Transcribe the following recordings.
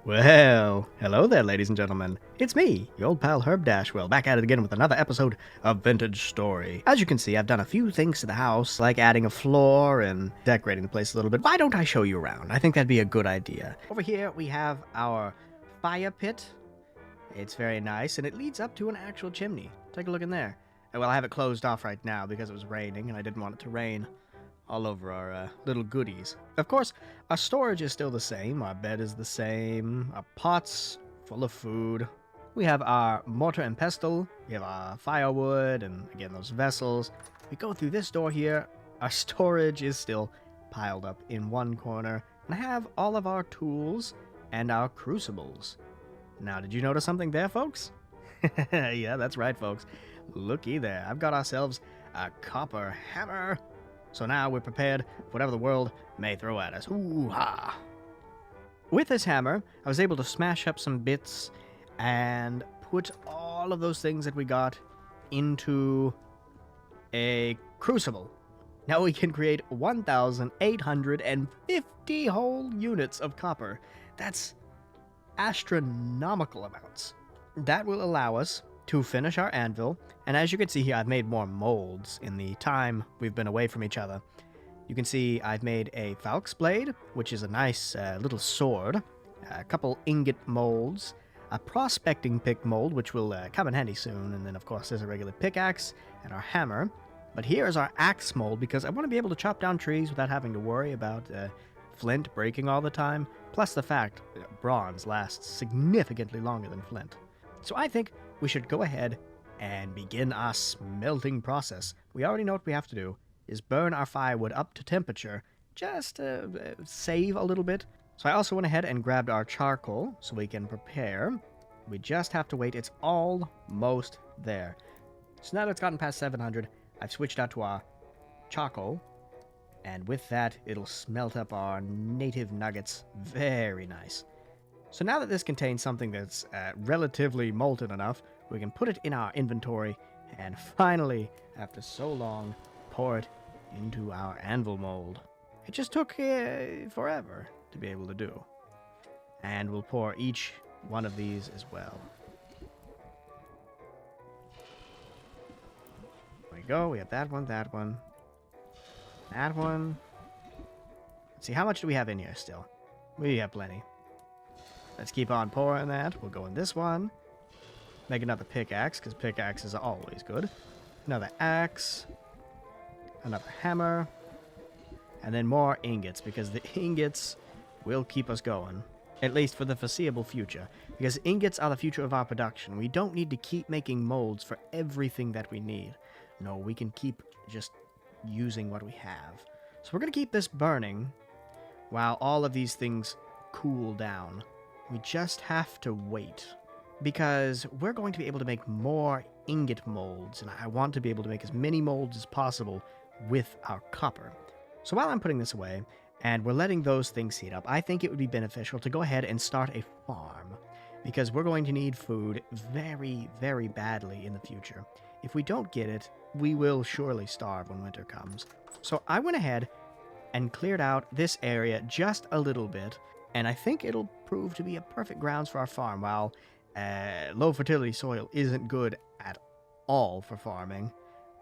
Well, hello there, ladies and gentlemen. It's me, your old pal Herb Dashwell, back at it again with another episode of Vintage Story. As you can see, I've done a few things to the house, like adding a floor and decorating the place a little bit. Why don't I show you around? I think that'd be a good idea. Over here, we have our fire pit. It's very nice, and it leads up to an actual chimney. Take a look in there. Well, I have it closed off right now because it was raining, and I didn't want it to rain all over our little goodies. Of course, our storage is still the same. Our bed is the same. Our pots full of food. We have our mortar and pestle. We have our firewood and, again, those vessels. We go through this door here. Our storage is still piled up in one corner. And I have all of our tools and our crucibles. Now, did you notice something there, folks? Yeah, that's right, folks. Looky there. I've got ourselves a copper hammer. So now we're prepared for whatever the world may throw at us. Ooh-ha! With this hammer, I was able to smash up some bits and put all of those things that we got into a crucible. Now we can create 1,850 whole units of copper. That's astronomical amounts. That will allow us to finish our anvil, and as you can see here, I've made more molds in the time we've been away from each other. You can see I've made a Falx blade, which is a nice little sword, a couple ingot molds, a prospecting pick mold, which will come in handy soon, and then of course there's a regular pickaxe and our hammer. But here is our axe mold, because I want to be able to chop down trees without having to worry about flint breaking all the time, plus the fact bronze lasts significantly longer than flint. So I think we should go ahead and begin our smelting process. We already know what we have to do, is burn our firewood up to temperature, just to save a little bit. So I also went ahead and grabbed our charcoal so we can prepare. We just have to wait. It's almost there. So now that it's gotten past 700, I've switched out to our charcoal, and with that, it'll smelt up our native nuggets. Very nice. So now that this contains something that's relatively molten enough, we can put it in our inventory and finally, after so long, pour it into our anvil mold. It just took forever to be able to do. And we'll pour each one of these as well. There we go. We have that one, that one, that one. Let's see, how much do we have in here still? We have plenty. Let's keep on pouring that. We'll go in this one. Make another pickaxe, because pickaxes are always good. Another axe. Another hammer. And then more ingots, because the ingots will keep us going. At least for the foreseeable future. Because ingots are the future of our production. We don't need to keep making molds for everything that we need. No, we can keep just using what we have. So we're going to keep this burning while all of these things cool down. We just have to wait, because we're going to be able to make more ingot molds, and I want to be able to make as many molds as possible with our copper. So while I'm putting this away, and we're letting those things heat up, I think it would be beneficial to go ahead and start a farm, because we're going to need food very, very badly in the future. If we don't get it, we will surely starve when winter comes. So I went ahead and cleared out this area just a little bit, and I think it'll prove to be a perfect grounds for our farm. While low fertility soil isn't good at all for farming,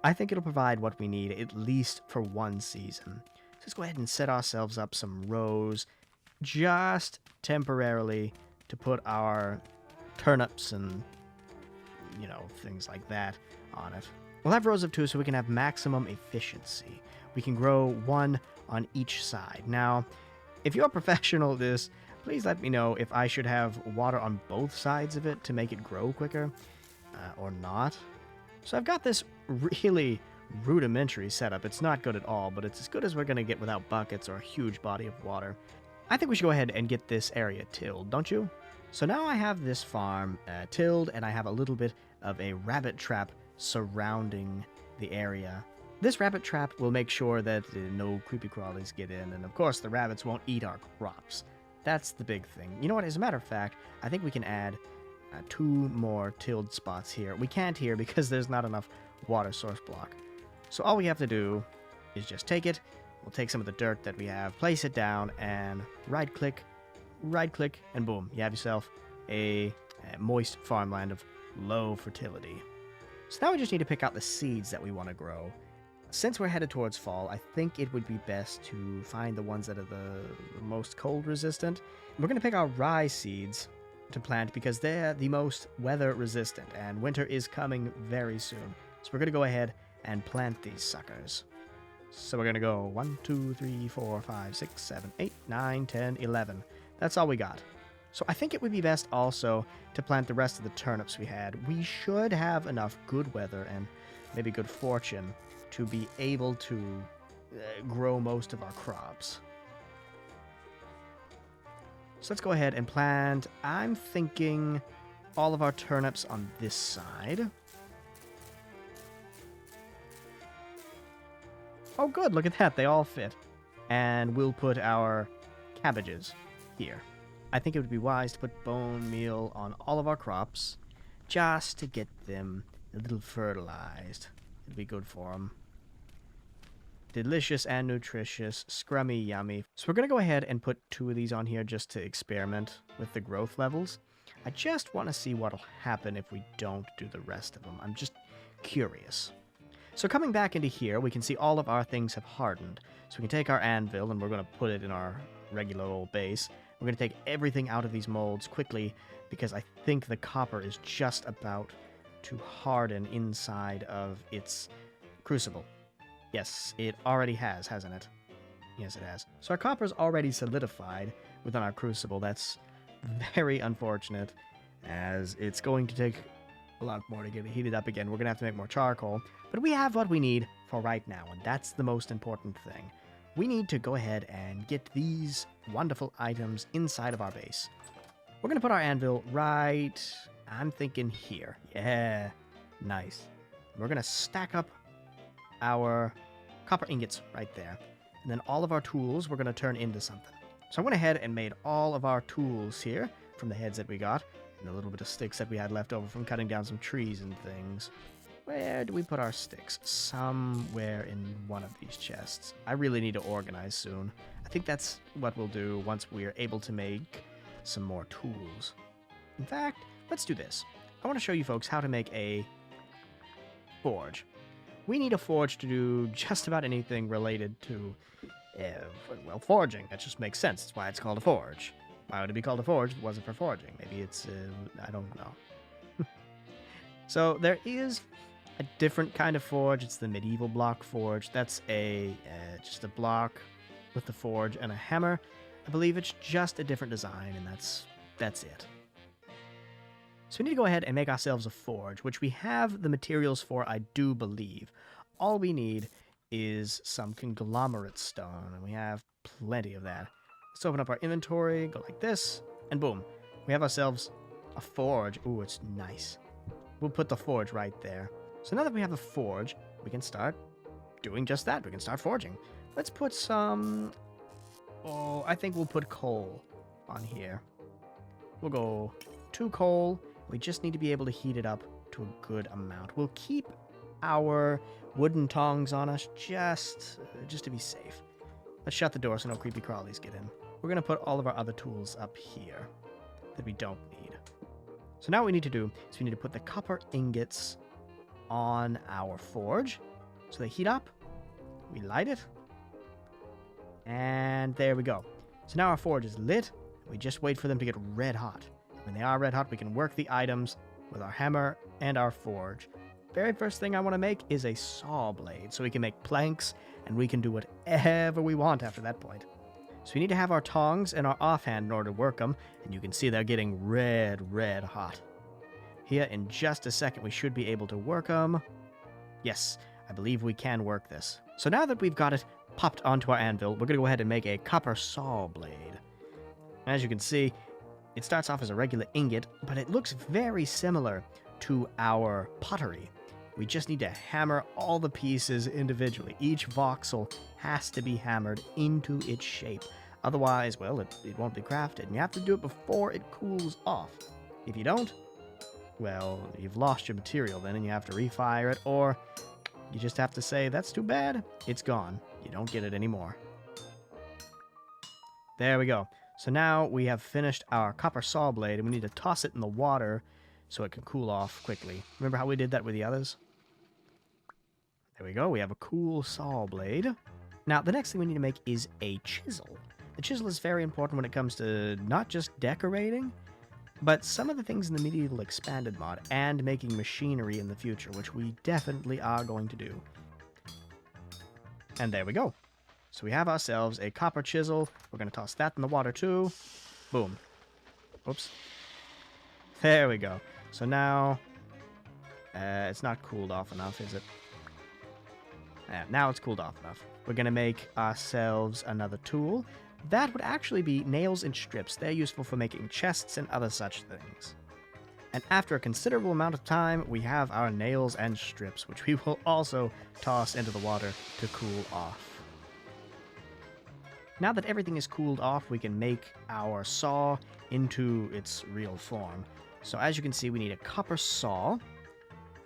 I think it'll provide what we need, at least for one season. So let's go ahead and set ourselves up some rows, just temporarily, to put our turnips and, things like that on it. We'll have rows of 2 so we can have maximum efficiency. We can grow 1 on each side. Now, if you're a professional at this, please let me know if I should have water on both sides of it to make it grow quicker, or not. So I've got this really rudimentary setup. It's not good at all, but it's as good as we're going to get without buckets or a huge body of water. I think we should go ahead and get this area tilled, don't you? So now I have this farm tilled, and I have a little bit of a rabbit trap surrounding the area. This rabbit trap will make sure that no creepy crawlies get in, and of course the rabbits won't eat our crops. That's the big thing. You know what, as a matter of fact, I think we can add 2 more tilled spots here. We can't here because there's not enough water source block. So all we have to do is just take it. We'll take some of the dirt that we have, place it down, and right-click, right-click, and boom, you have yourself a moist farmland of low fertility. So now we just need to pick out the seeds that we want to grow. Since we're headed towards fall, I think it would be best to find the ones that are the most cold resistant. We're going to pick our rye seeds to plant because they're the most weather resistant, and winter is coming very soon. So we're going to go ahead and plant these suckers. So we're going to go 1, 2, 3, 4, 5, 6, 7, 8, 9, 10, 11. That's all we got. So I think it would be best also to plant the rest of the turnips we had. We should have enough good weather and maybe good fortune to be able to grow most of our crops. So let's go ahead and plant, I'm thinking, all of our turnips on this side. Oh good, look at that, they all fit. And we'll put our cabbages here. I think it would be wise to put bone meal on all of our crops, just to get them a little fertilized. It'd be good for them. Delicious and nutritious, scrummy yummy. So we're going to go ahead and put 2 of these on here just to experiment with the growth levels. I just want to see what'll happen if we don't do the rest of them. I'm just curious. So coming back into here, we can see all of our things have hardened. So we can take our anvil and we're going to put it in our regular old base. We're going to take everything out of these molds quickly because I think the copper is just about to harden inside of its crucible. Yes, it already has, hasn't it? Yes, it has. So our copper's already solidified within our crucible. That's very unfortunate, as it's going to take a lot more to get it heated up again. We're going to have to make more charcoal, but we have what we need for right now, and that's the most important thing. We need to go ahead and get these wonderful items inside of our base. We're going to put our anvil right, I'm thinking here. Yeah, nice. We're going to stack up our copper ingots right there. And then all of our tools we're going to turn into something. So I went ahead and made all of our tools here from the heads that we got and a little bit of sticks that we had left over from cutting down some trees and things. Where do we put our sticks? Somewhere in one of these chests. I really need to organize soon. I think that's what we'll do once we're able to make some more tools. In fact, let's do this. I want to show you folks how to make a forge. We need a forge to do just about anything related to, well, forging. That just makes sense. That's why it's called a forge. Why would it be called a forge if it wasn't for forging? Maybe it's, I don't know. So there is a different kind of forge. It's the medieval block forge. That's just a block with the forge and a hammer. I believe it's just a different design, and that's it. So we need to go ahead and make ourselves a forge, which we have the materials for, I do believe. All we need is some conglomerate stone, and we have plenty of that. Let's open up our inventory, go like this, and boom. We have ourselves a forge. Ooh, it's nice. We'll put the forge right there. So now that we have a forge, we can start doing just that. We can start forging. Let's put some... Oh, I think we'll put coal on here. We'll go 2 coal. We just need to be able to heat it up to a good amount. We'll keep our wooden tongs on us just to be safe. Let's shut the door so no creepy crawlies get in. We're going to put all of our other tools up here that we don't need. So now what we need to do is we need to put the copper ingots on our forge. So they heat up. We light it. And there we go. So now our forge is lit. We just wait for them to get red hot. When they are red hot, we can work the items with our hammer and our forge. Very first thing I want to make is a saw blade, so we can make planks, and we can do whatever we want after that point. So we need to have our tongs and our offhand in order to work them, and you can see they're getting red hot. Here, in just a second, we should be able to work them. Yes, I believe we can work this. So now that we've got it popped onto our anvil, we're going to go ahead and make a copper saw blade. As you can see, it starts off as a regular ingot, but it looks very similar to our pottery. We just need to hammer all the pieces individually. Each voxel has to be hammered into its shape. Otherwise, well, it won't be crafted, and you have to do it before it cools off. If you don't, well, you've lost your material then, and you have to refire it, or you just have to say, that's too bad, it's gone. You don't get it anymore. There we go. So now we have finished our copper saw blade, and we need to toss it in the water so it can cool off quickly. Remember how we did that with the others? There we go. We have a cool saw blade. Now, the next thing we need to make is a chisel. The chisel is very important when it comes to not just decorating, but some of the things in the Medieval Expanded mod and making machinery in the future, which we definitely are going to do. And there we go. So we have ourselves a copper chisel. We're going to toss that in the water too. Boom. Oops. There we go. So now, it's not cooled off enough, is it? Yeah, now it's cooled off enough. We're going to make ourselves another tool. That would actually be nails and strips. They're useful for making chests and other such things. And after a considerable amount of time, we have our nails and strips, which we will also toss into the water to cool off. Now that everything is cooled off, we can make our saw into its real form. So as you can see, we need a copper saw.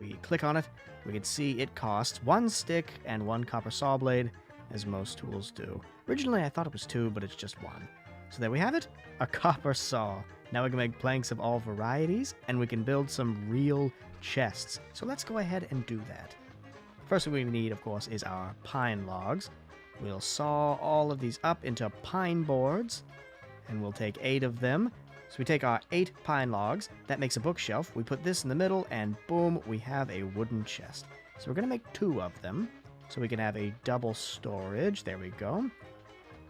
We click on it, we can see it costs 1 stick and 1 copper saw blade, as most tools do. Originally I thought it was 2, but it's just 1. So there we have it, a copper saw. Now we can make planks of all varieties, and we can build some real chests. So let's go ahead and do that. First thing we need, of course, is our pine logs. We'll saw all of these up into pine boards, and we'll take 8 of them. So we take our 8 pine logs, that makes a bookshelf, we put this in the middle, and boom, we have a wooden chest. So we're going to make 2 of them, so we can have a double storage, there we go.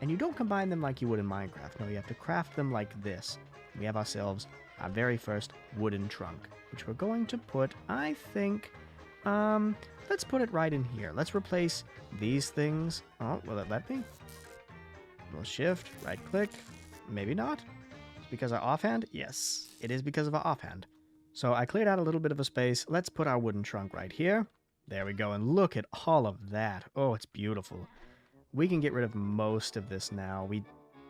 And you don't combine them like you would in Minecraft, no, you have to craft them like this. We have ourselves our very first wooden trunk, which we're going to put, I think, let's put it right in here. Let's replace these things. Oh, will it let me? We'll shift, right click, maybe not. Because our offhand? Yes, it is because of our offhand. So I cleared out a little bit of a space. Let's put our wooden trunk right here. There we go, and look at all of that. Oh, it's beautiful. We can get rid of most of this now. We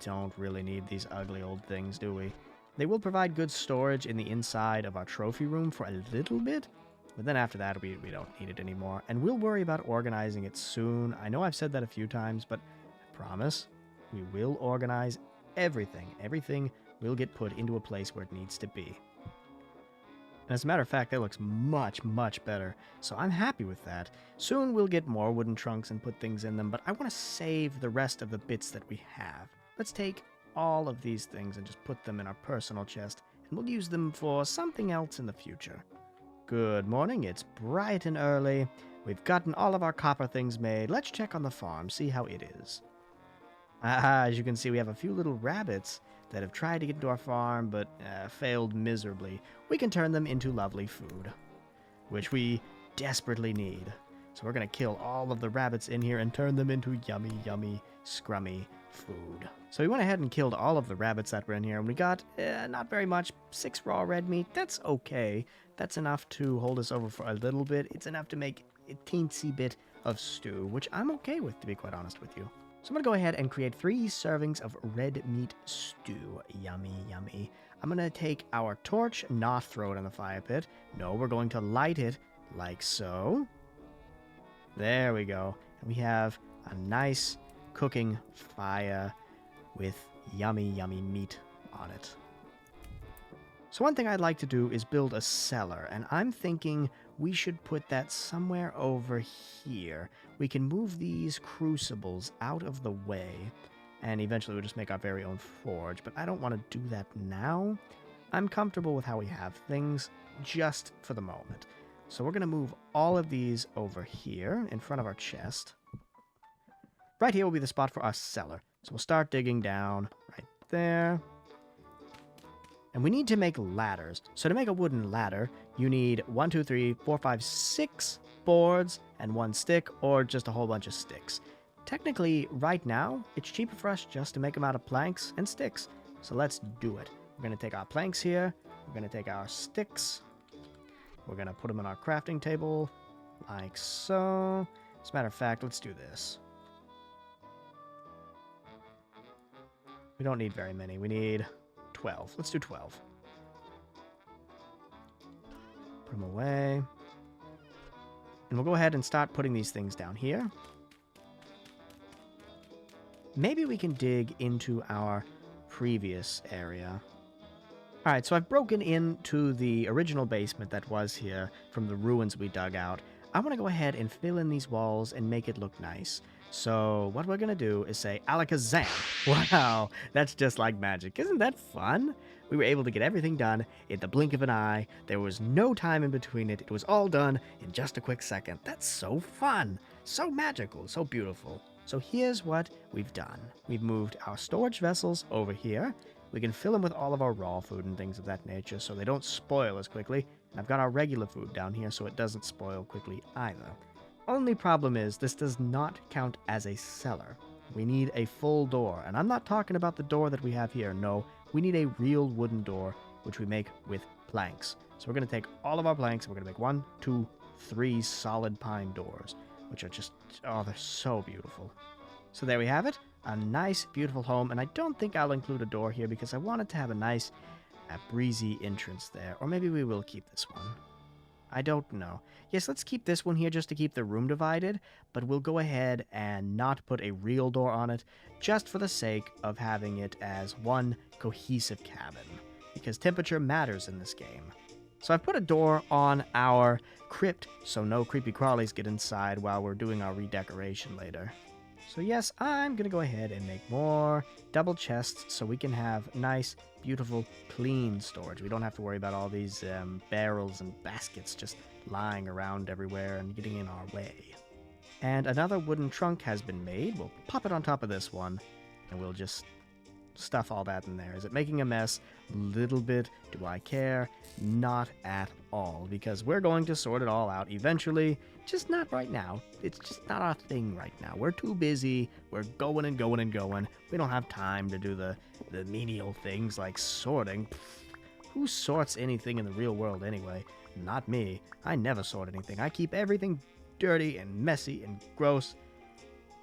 don't really need these ugly old things, do we? They will provide good storage in the inside of our trophy room for a little bit, but then after that, we don't need it anymore. And we'll worry about organizing it soon. I know I've said that a few times, but I promise we will organize everything. Everything will get put into a place where it needs to be. And as a matter of fact, that looks much, much better. So I'm happy with that. Soon we'll get more wooden trunks and put things in them, but I want to save the rest of the bits that we have. Let's take all of these things and just put them in our personal chest, and we'll use them for something else in the future. Good morning, it's bright and early. We've gotten all of our copper things made. Let's check on the farm, see how it is. As you can see, we have a few little rabbits that have tried to get into our farm, but failed miserably. We can turn them into lovely food, which we desperately need. So we're going to kill all of the rabbits in here and turn them into yummy, yummy, scrummy food. So we went ahead and killed all of the rabbits that were in here, and we got, not very much, 6 raw red meat. That's okay. That's enough to hold us over for a little bit. It's enough to make a teensy bit of stew, which I'm okay with, to be quite honest with you. So I'm going to go ahead and create 3 servings of red meat stew. Yummy, yummy. I'm going to take our torch, not throw it in the fire pit. No, we're going to light it like so. There we go. And we have a nice cooking fire with yummy, yummy meat on it. So one thing I'd like to do is build a cellar, and I'm thinking we should put that somewhere over here. We can move these crucibles out of the way, and eventually we'll just make our very own forge, but I don't want to do that now. I'm comfortable with how we have things, just for the moment. So we're going to move all of these over here, in front of our chest. Right here will be the spot for our cellar. So we'll start digging down, right there. And we need to make ladders. So to make a wooden ladder, you need 1, 2, 3, 4, 5, 6 boards and 1 stick, or just a whole bunch of sticks. Technically, right now, it's cheaper for us just to make them out of planks and sticks. So let's do it. We're going to take our planks here. We're going to take our sticks. We're going to put them on our crafting table, like so. As a matter of fact, let's do this. We don't need very many. We need 12. Let's do 12. Put them away. And we'll go ahead and start putting these things down here. Maybe we can dig into our previous area. Alright, so I've broken into the original basement that was here from the ruins we dug out. I want to go ahead and fill in these walls and make it look nice. So what we're going to do is say Alakazam. Wow, that's just like magic. Isn't that fun? We were able to get everything done in the blink of an eye. There was no time in between it. It was all done in just a quick second. That's so fun, so magical, so beautiful. So here's what we've done. We've moved our storage vessels over here. We can fill them with all of our raw food and things of that nature so they don't spoil as quickly. And I've got our regular food down here so it doesn't spoil quickly either. Only problem is this does not count as a cellar. We need a full door, and I'm not talking about the door that we have here. No, we need a real wooden door, which we make with planks. So we're going to take all of our planks and we're going to make 1, 2, 3 solid pine doors, which are just, oh, they're so beautiful. So there we have it. A nice, beautiful home, and I don't think I'll include a door here because I wanted to have a nice, breezy entrance there. Or maybe we will keep this one. I don't know. Yes, let's keep this one here just to keep the room divided, but we'll go ahead and not put a real door on it just for the sake of having it as one cohesive cabin, because temperature matters in this game. So I've put a door on our crypt so no creepy crawlies get inside while we're doing our redecoration later. So yes, I'm going to go ahead and make more double chests so we can have nice, beautiful, clean storage. We don't have to worry about all these barrels and baskets just lying around everywhere and getting in our way. And another wooden trunk has been made. We'll pop it on top of this one, and we'll just stuff all that in there. Is it making a mess? Little bit. Do I care? Not at all, because we're going to sort it all out eventually, just not right now. It's just not our thing right now. We're too busy. We're going and going and going. We don't have time to do the menial things like sorting. Who sorts anything in the real world anyway? Not me. I never sort anything. I keep everything dirty and messy and gross.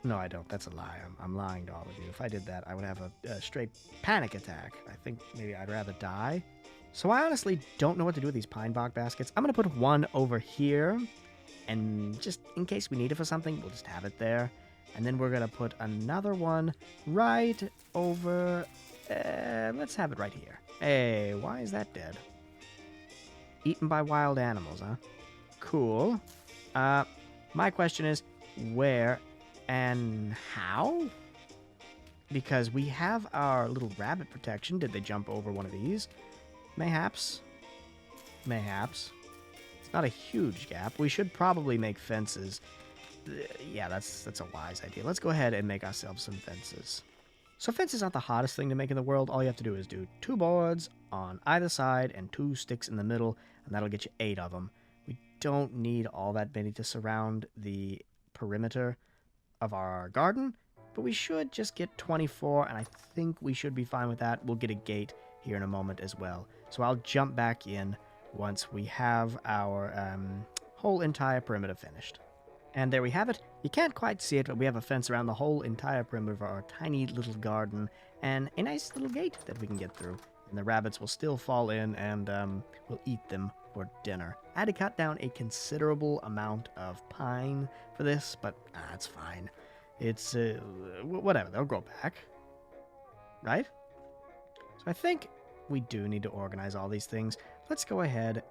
No, I don't. That's a lie. I'm lying to all of you. If I did that, I would have a straight panic attack. I think maybe I'd rather die. So I honestly don't know what to do with these pine bark baskets. I'm going to put one over here, and just in case we need it for something, we'll just have it there. And then we're going to put another one right over... let's have it right here. Hey, why is that dead? Eaten by wild animals, huh? Cool. My question is, where and how? Because we have our little rabbit protection. Did they jump over one of these? Mayhaps. Mayhaps. It's not a huge gap. We should probably make fences. Yeah, that's a wise idea. Let's go ahead and make ourselves some fences. So fences aren't the hottest thing to make in the world. All you have to do is do 2 boards on either side and 2 sticks in the middle, and that'll get you 8 of them. We don't need all that many to surround the perimeter of our garden, but we should just get 24, and I think we should be fine with that. We'll get a gate here in a moment as well. So I'll jump back in once we have our whole entire perimeter finished. And there we have it. You can't quite see it, but we have a fence around the whole entire perimeter of our tiny little garden, and a nice little gate that we can get through. And the rabbits will still fall in, and we'll eat them for dinner. I had to cut down a considerable amount of pine for this, but it's fine. It's, whatever, they'll grow back. Right? So I think we do need to organize all these things. Let's go ahead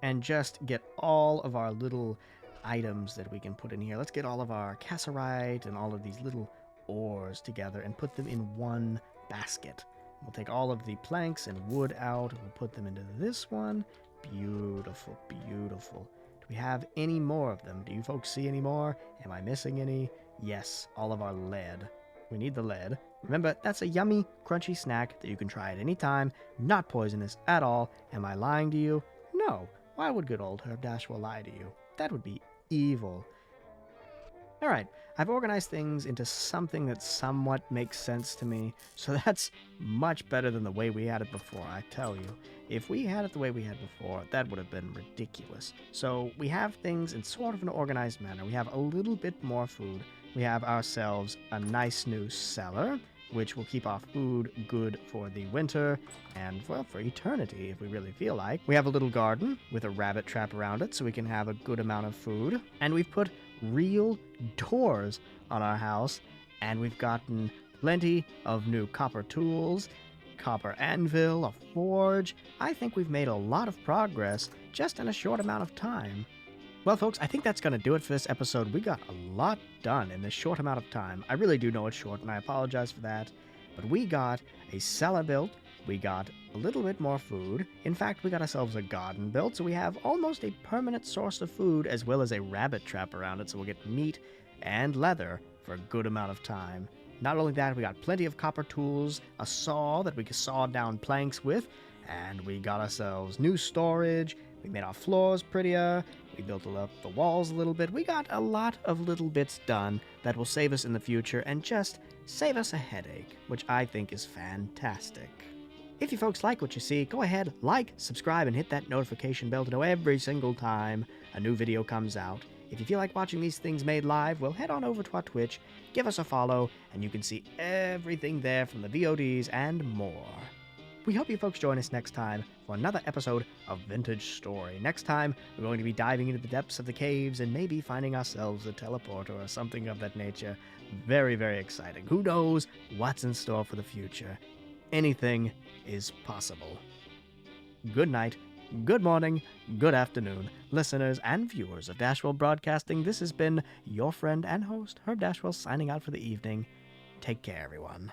and just get all of our little items that we can put in here. Let's get all of our cassiterite and all of these little ores together and put them in one basket. We'll take all of the planks and wood out. We'll put them into this one. Beautiful, beautiful. Do we have any more of them? Do you folks see any more? Am I missing any? Yes, all of our lead. We need the lead. Remember, that's a yummy, crunchy snack that you can try at any time. Not poisonous at all. Am I lying to you? No. Why would good old Herb Dashwell lie to you? That would be evil. Alright, I've organized things into something that somewhat makes sense to me, so that's much better than the way we had it before, I tell you. If we had it the way we had before, that would have been ridiculous. So we have things in sort of an organized manner. We have a little bit more food. We have ourselves a nice new cellar, which will keep our food good for the winter and, well, for eternity if we really feel like. We have a little garden with a rabbit trap around it so we can have a good amount of food. And we've put real doors on our house, and we've gotten plenty of new copper tools copper anvil, a forge. I think we've made a lot of progress just in a short amount of time. Well, folks, I think that's going to do it for this episode. We got a lot done in this short amount of time. I really do know it's short, and I apologize for that. But we got a cellar built. We got a little bit more food. In fact, we got ourselves a garden built, so we have almost a permanent source of food as well as a rabbit trap around it, so we'll get meat and leather for a good amount of time. Not only that, we got plenty of copper tools, a saw that we can saw down planks with, and we got ourselves new storage. We made our floors prettier. We built up the walls a little bit. We got a lot of little bits done that will save us in the future and just save us a headache, which I think is fantastic. If you folks like what you see, go ahead, like, subscribe, and hit that notification bell to know every single time a new video comes out. If you feel like watching these things made live, well, head on over to our Twitch, give us a follow, and you can see everything there from the VODs and more. We hope you folks join us next time for another episode of Vintage Story. Next time, we're going to be diving into the depths of the caves and maybe finding ourselves a teleporter or something of that nature. Very, very exciting. Who knows what's in store for the future? Anything is possible. Good night, good morning, good afternoon, listeners and viewers of Dashwell Broadcasting. This has been your friend and host, Herb Dashwell, signing out for the evening. Take care, everyone.